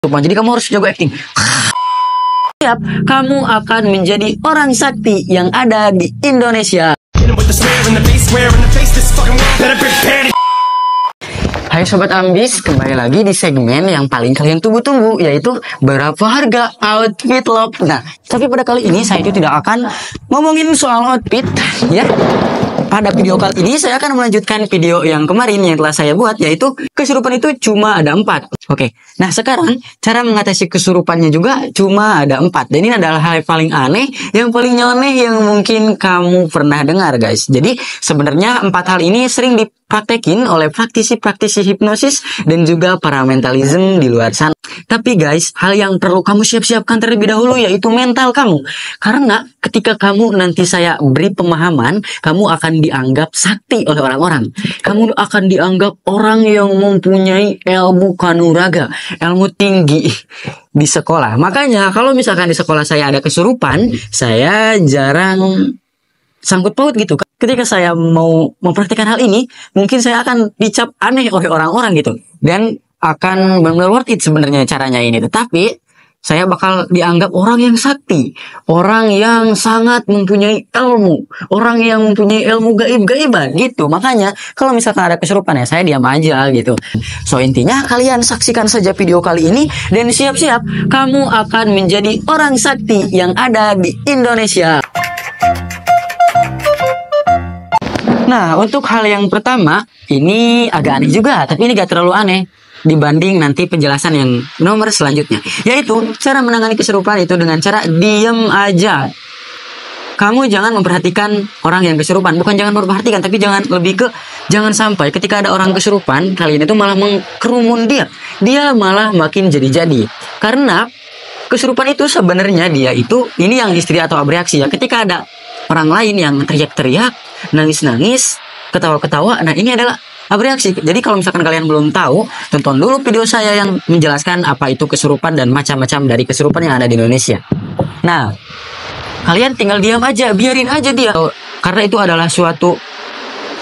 Jadi kamu harus jago acting. Siap, kamu akan menjadi orang sakti yang ada di Indonesia. Hai Sobat Ambis, kembali lagi di segmen yang paling kalian tunggu-tunggu, yaitu berapa harga outfit lo. Nah, tapi pada kali ini saya itu tidak akan ngomongin soal outfit, ya. Pada video kali ini saya akan melanjutkan video yang kemarin yang telah saya buat, yaitu kesurupan itu cuma ada 4. Oke, nah sekarang cara mengatasi kesurupannya juga cuma ada 4. Dan ini adalah hal yang paling aneh, yang paling nyeleneh yang mungkin kamu pernah dengar, guys. Jadi sebenarnya 4 hal ini sering dipraktekin oleh praktisi-praktisi hipnosis dan juga para mentalism di luar sana. Tapi guys, hal yang perlu kamu siap-siapkan terlebih dahulu yaitu mental kamu. Karena ketika kamu nanti saya beri pemahaman, kamu akan dianggap sakti oleh orang-orang. Kamu akan dianggap orang yang mempunyai ilmu kanuraga, ilmu tinggi di sekolah. Makanya kalau misalkan di sekolah saya ada kesurupan, saya jarang sangkut paut gitu. Ketika saya mau mempraktikkan hal ini, mungkin saya akan dicap aneh oleh orang-orang gitu. Dan akan benar-benar worth it sebenarnya caranya ini. Tetapi saya bakal dianggap orang yang sakti, orang yang sangat mempunyai ilmu, orang yang mempunyai ilmu gaib-gaiban gitu. Makanya kalau misalkan ada kesurupan ya saya diam aja gitu. So intinya kalian saksikan saja video kali ini dan siap-siap kamu akan menjadi orang sakti yang ada di Indonesia. Nah, untuk hal yang pertama ini agak aneh juga, tapi ini gak terlalu aneh dibanding nanti penjelasan yang nomor selanjutnya, yaitu cara menangani kesurupan itu dengan cara diam aja. Kamu jangan memperhatikan orang yang kesurupan, bukan jangan memperhatikan, tapi jangan sampai ketika ada orang kesurupan kalian itu malah mengkerumun dia malah makin jadi-jadi. Karena kesurupan itu sebenarnya ini yang histeria atau abreaksi ya. Ketika ada orang lain yang teriak-teriak, nangis-nangis, ketawa-ketawa, nah ini adalah abreaksi. Jadi kalau misalkan kalian belum tahu, tonton dulu video saya yang menjelaskan apa itu kesurupan dan macam-macam dari kesurupan yang ada di Indonesia. Nah, kalian tinggal diam aja, biarin aja dia. Karena itu adalah suatu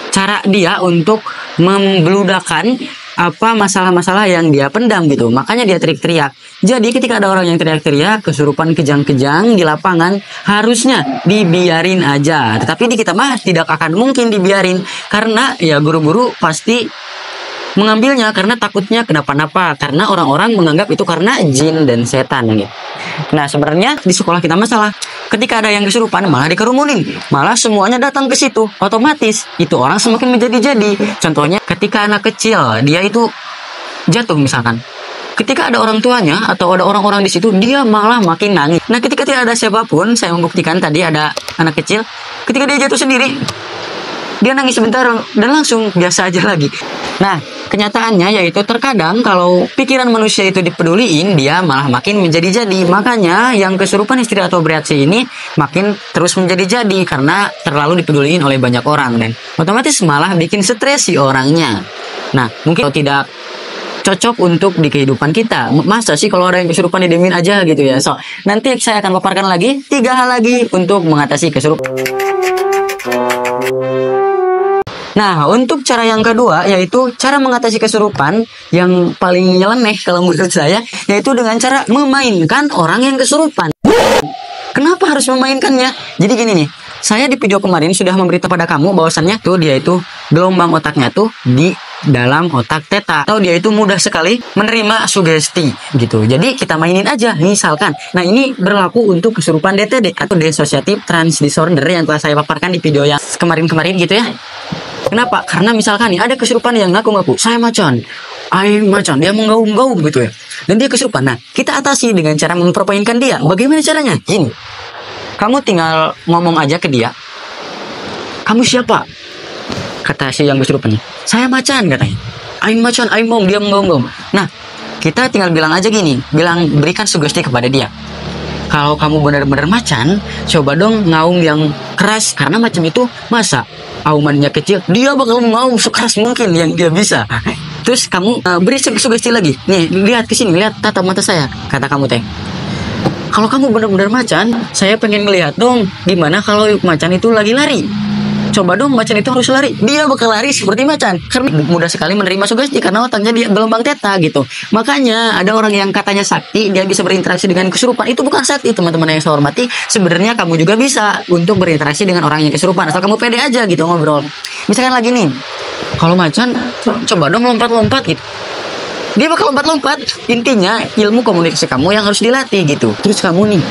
cara dia untuk membludakan apa masalah-masalah yang dia pendam gitu. Makanya dia teriak-teriak. Jadi ketika ada orang yang teriak-teriak, kesurupan kejang-kejang di lapangan, harusnya dibiarin aja. Tetapi di kita mah tidak akan mungkin dibiarin. Karena ya guru-guru pasti mengambilnya karena takutnya kenapa-napa. Karena orang-orang menganggap itu karena jin dan setan gitu. Nah sebenarnya di sekolah kita masalah. Ketika ada yang kesurupan malah dikerumunin, malah semuanya datang ke situ. Otomatis itu orang semakin menjadi-jadi. Contohnya ketika anak kecil dia itu jatuh misalkan. Ketika ada orang tuanya atau ada orang-orang di situ, dia malah makin nangis. Nah ketika tidak ada siapapun, saya membuktikan tadi ada anak kecil. Ketika dia jatuh sendiri, dia nangis sebentar dan langsung biasa aja lagi. Nah, kenyataannya yaitu terkadang kalau pikiran manusia itu dipeduliin, dia malah makin menjadi-jadi. Makanya yang kesurupan histeria atau bereaksi ini makin terus menjadi-jadi karena terlalu dipeduliin oleh banyak orang dan otomatis malah bikin stres si orangnya. Nah, mungkin tidak cocok untuk di kehidupan kita. Masa sih kalau ada yang kesurupan didiemin aja gitu ya. So, nanti saya akan paparkan lagi 3 hal lagi untuk mengatasi kesurupan. Nah, untuk cara yang kedua, yaitu cara mengatasi kesurupan yang paling nyeleneh kalau menurut saya, yaitu dengan cara memainkan orang yang kesurupan. Kenapa harus memainkannya? Jadi gini nih, saya di video kemarin sudah memberitahu pada kamu bahwasannya tuh dia itu gelombang otaknya tuh di dalam otak theta, atau dia itu mudah sekali menerima sugesti gitu. Jadi kita mainin aja misalkan. Nah ini berlaku untuk kesurupan DTD atau dissociative trance disorder yang telah saya paparkan di video yang kemarin-kemarin gitu ya. Kenapa? Karena misalkan nih ada kesurupan yang ngaku-ngaku saya macan, dia menggaung-gaung gitu ya, dan dia kesurupan. Nah kita atasi dengan cara mempermainkan dia. Bagaimana caranya? Gini, kamu tinggal ngomong aja ke dia, kamu siapa? Kata si yang kesurupannya, saya macan katanya. Macan, dia menggaung-gaung. Nah kita tinggal bilang aja gini, berikan sugesti kepada dia. Kalau kamu benar-benar macan, coba dong ngaung yang keras, karena macam itu masa aumannya kecil, dia bakal ngaung sekeras mungkin yang dia bisa. Terus kamu beri sugesti lagi. Nih, lihat ke sini, lihat tatap mata saya. Kata kamu teh, kalau kamu benar-benar macan, saya pengen ngelihat dong gimana kalau macan itu lagi lari. Coba dong macan itu harus lari, dia bakal lari seperti macan karena mudah sekali menerima sugesti karena otaknya dia gelombang theta gitu. Makanya ada orang yang katanya sakti, dia bisa berinteraksi dengan kesurupan. Itu bukan sakti, teman-teman yang saya hormati. Sebenarnya kamu juga bisa untuk berinteraksi dengan orang yang kesurupan asal kamu pede aja gitu ngobrol. Misalkan lagi nih, kalau macan coba dong lompat-lompat gitu, dia bakal lompat-lompat. Intinya ilmu komunikasi kamu yang harus dilatih gitu. Terus kamu nih,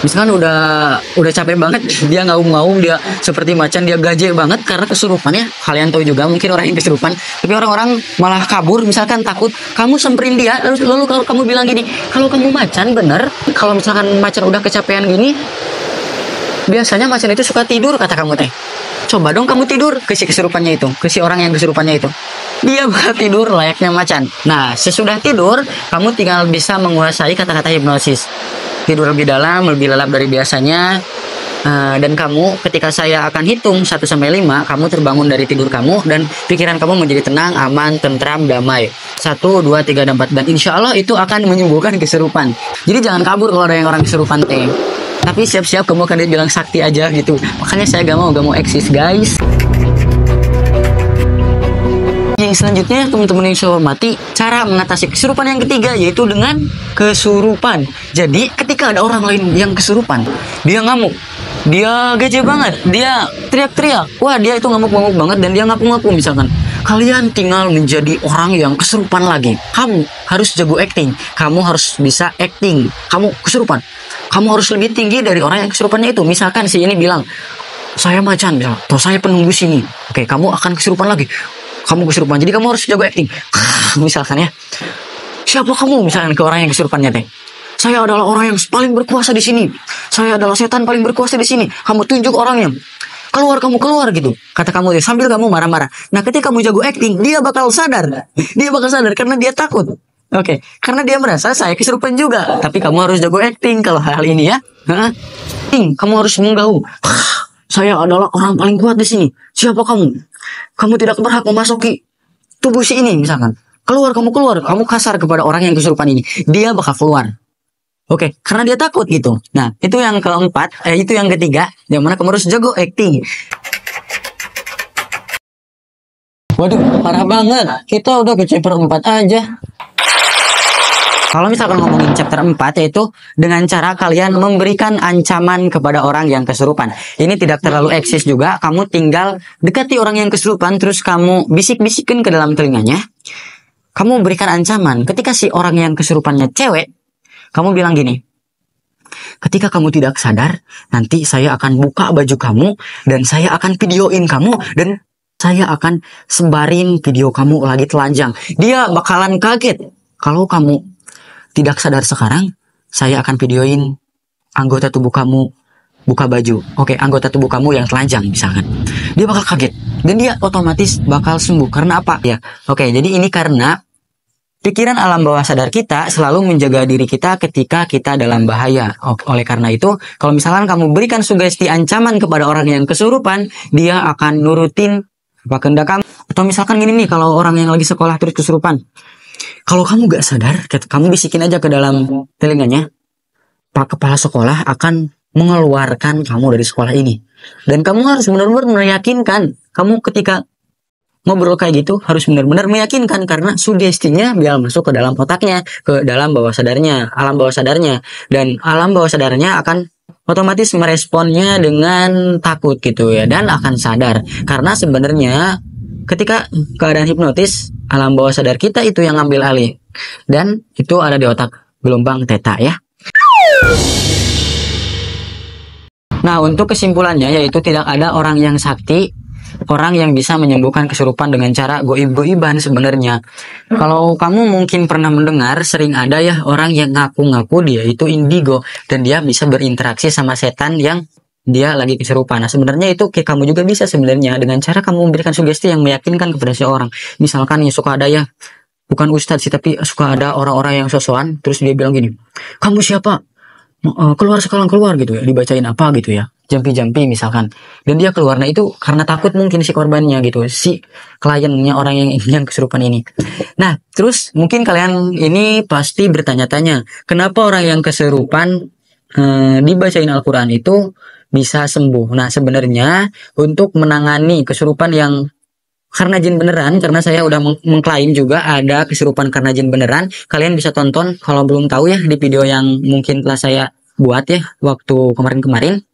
misalkan udah capek banget, dia ngaum-ngaum, dia seperti macan, dia gaje banget karena kesurupannya. Kalian tahu juga mungkin orang yang kesurupan, tapi orang-orang malah kabur, misalkan takut. Kamu semperin dia, lalu kalau kamu bilang gini, kalau kamu macan bener, kalau misalkan macan udah kecapean gini, biasanya macan itu suka tidur kata kamu teh. Coba dong kamu tidur ke si kesurupannya itu, ke si orang yang kesurupannya itu. Dia bakal tidur layaknya macan. Nah, sesudah tidur, kamu tinggal bisa menguasai kata-kata hipnosis. Tidur lebih dalam, lebih lelap dari biasanya. Dan kamu ketika saya akan hitung 1-5, kamu terbangun dari tidur kamu dan pikiran kamu menjadi tenang, aman, tentram, damai. 1, 2, 3, dan 4. Dan insya Allah itu akan menyembuhkan kesurupan. Jadi jangan kabur kalau ada yang orang kesurupan teh. Tapi siap-siap kamu akan dibilang sakti aja gitu. Makanya saya gak mau eksis guys. Yang selanjutnya teman-teman yang saya hormati, cara mengatasi kesurupan yang ketiga yaitu dengan kesurupan. Jadi ketika ada orang lain yang kesurupan, dia ngamuk, dia gaje banget, dia teriak-teriak, wah dia itu ngamuk-ngamuk banget dan dia ngaku-ngaku misalkan. Kalian tinggal menjadi orang yang kesurupan lagi. Kamu harus jago acting, kamu harus bisa acting. Kamu kesurupan, kamu harus lebih tinggi dari orang yang kesurupannya itu. Misalkan si ini bilang, saya macan misalkan, atau saya penunggu sini. Oke, kamu akan kesurupan lagi. Kamu kesurupan, jadi kamu harus jago acting. Misalkan ya, siapa kamu misalkan ke orang yang kesurupannya teh? Saya adalah orang yang paling berkuasa di sini. Saya adalah setan paling berkuasa di sini. Kamu tunjuk orangnya. Keluar kamu keluar gitu. Kata kamu deh sambil kamu marah-marah. Nah, ketika kamu jago acting, dia bakal sadar. Dia bakal sadar karena dia takut. Oke, karena dia merasa saya kesurupan juga. Tapi kamu harus jago acting kalau hal ini ya. Kamu harus menggaung. Saya adalah orang paling kuat di sini. Siapa kamu? Kamu tidak berhak memasuki tubuh si ini misalkan. Keluar kamu keluar. Kamu kasar kepada orang yang kesurupan ini. Dia bakal keluar. Oke, karena dia takut gitu. Nah, itu yang keempat, itu yang ketiga, yang mana kamu harus jago acting. Waduh, parah banget. Kita udah ke chapter 4 aja. Kalau misalkan ngomongin chapter 4, yaitu dengan cara kalian memberikan ancaman kepada orang yang kesurupan. Ini tidak terlalu eksis juga. Kamu tinggal dekati orang yang kesurupan, terus kamu bisik-bisikin ke dalam telinganya. Kamu berikan ancaman. Ketika si orang yang kesurupannya cewek, kamu bilang gini, ketika kamu tidak sadar, nanti saya akan buka baju kamu, dan saya akan videoin kamu, dan saya akan sebarin video kamu lagi telanjang. Dia bakalan kaget. Kalau kamu tidak sadar sekarang, saya akan videoin anggota tubuh kamu buka baju. Oke, anggota tubuh kamu yang telanjang misalkan. Dia bakal kaget. Dan dia otomatis bakal sembuh. Karena apa? Ya, oke, jadi ini karena pikiran alam bawah sadar kita selalu menjaga diri kita ketika kita dalam bahaya. Oleh karena itu, kalau misalkan kamu berikan sugesti ancaman kepada orang yang kesurupan, dia akan nurutin apa kehendak kamu. Atau misalkan gini nih, kalau orang yang lagi sekolah terus kesurupan, kalau kamu gak sadar, kamu bisikin aja ke dalam telinganya, Pak Kepala Sekolah akan mengeluarkan kamu dari sekolah ini. Dan kamu harus benar-benar meyakinkan. Kamu ketika ngobrol kayak gitu harus benar-benar meyakinkan, karena sugestinya biar masuk ke dalam otaknya, ke dalam bawah sadarnya, alam bawah sadarnya. Dan alam bawah sadarnya akan otomatis meresponnya dengan takut gitu ya, dan akan sadar. Karena sebenarnya ketika keadaan hipnotis, alam bawah sadar kita itu yang ngambil alih, dan itu ada di otak gelombang theta ya. Nah, untuk kesimpulannya yaitu tidak ada orang yang sakti, orang yang bisa menyembuhkan kesurupan dengan cara goib-goiban sebenarnya. Kalau kamu mungkin pernah mendengar, sering ada ya orang yang ngaku-ngaku dia itu indigo dan dia bisa berinteraksi sama setan yang dia lagi kesurupan. Nah, sebenarnya itu kayak kamu juga bisa sebenarnya dengan cara kamu memberikan sugesti yang meyakinkan kepada seorang. Misalkan ya suka ada ya, bukan ustadz sih, tapi suka ada orang-orang yang sosokan terus dia bilang gini, kamu siapa? Keluar sekarang, keluar gitu ya, dibacain apa gitu ya, jampi-jampi misalkan, dan dia keluar. Nah, itu karena takut mungkin si korbannya gitu, si kliennya, orang yang kesurupan ini. Nah, terus mungkin kalian ini pasti bertanya-tanya, kenapa orang yang kesurupan dibacain Al-Quran itu bisa sembuh. Nah, sebenarnya untuk menangani kesurupan yang karena jin beneran, karena saya udah mengklaim juga ada kesurupan karena jin beneran. Kalian bisa tonton kalau belum tahu ya di video yang mungkin telah saya buat ya waktu kemarin-kemarin.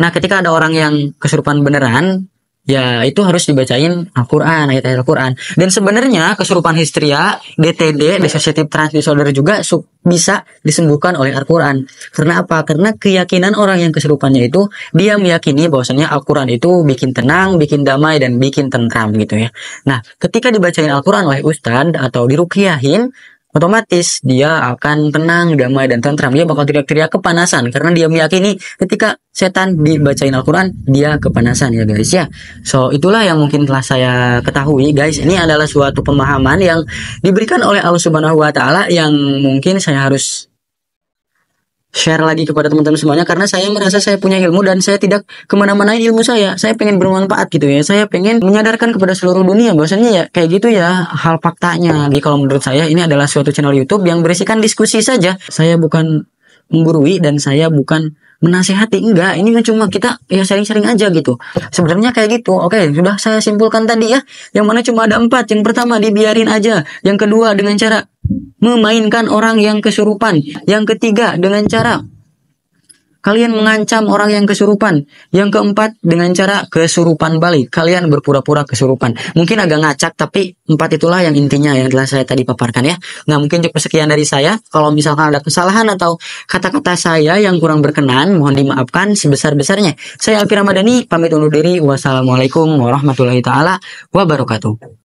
Nah, ketika ada orang yang kesurupan beneran, ya itu harus dibacain Al-Quran, ayat-ayat Al-Quran. Dan sebenarnya kesurupan histeria, DTD, dissociative trance disorder juga bisa disembuhkan oleh Al-Quran. Karena apa? Karena keyakinan orang yang kesurupannya itu, dia meyakini bahwasanya Al-Quran itu bikin tenang, bikin damai, dan bikin tentram gitu ya. Nah, ketika dibacain Al-Quran oleh Ustadz atau dirukiyahin, otomatis dia akan tenang, damai, dan tentram. Dia bakal teriak-teriak kepanasan karena dia meyakini ketika setan dibacain Al-Quran dia kepanasan ya guys ya. So itulah yang mungkin telah saya ketahui guys. Ini adalah suatu pemahaman yang diberikan oleh Allah Subhanahu Wa Taala yang mungkin saya harus share lagi kepada teman-teman semuanya, karena saya merasa saya punya ilmu dan saya tidak kemana-mana ilmu saya pengen bermanfaat gitu ya. Saya pengen menyadarkan kepada seluruh dunia bahwasanya ya kayak gitu ya hal faktanya. Jadi kalau menurut saya ini adalah suatu channel YouTube yang berisikan diskusi saja. Saya bukan menggurui dan saya bukan menasehati, enggak, ini kan cuma kita ya sharing-sharing aja gitu. Sebenarnya kayak gitu. Oke, sudah saya simpulkan tadi ya, yang mana cuma ada 4. Yang pertama, dibiarin aja. Yang kedua, dengan cara memainkan orang yang kesurupan. Yang ketiga, dengan cara kalian mengancam orang yang kesurupan. Yang keempat, dengan cara kesurupan balik. Kalian berpura-pura kesurupan. Mungkin agak ngacak, tapi 4 itulah yang intinya yang telah saya tadi paparkan ya. Nah, mungkin cukup sekian dari saya. Kalau misalkan ada kesalahan atau kata-kata saya yang kurang berkenan, mohon dimaafkan sebesar-besarnya. Saya Alfi Ramadhani, pamit undur diri. Wassalamualaikum warahmatullahi taala wabarakatuh.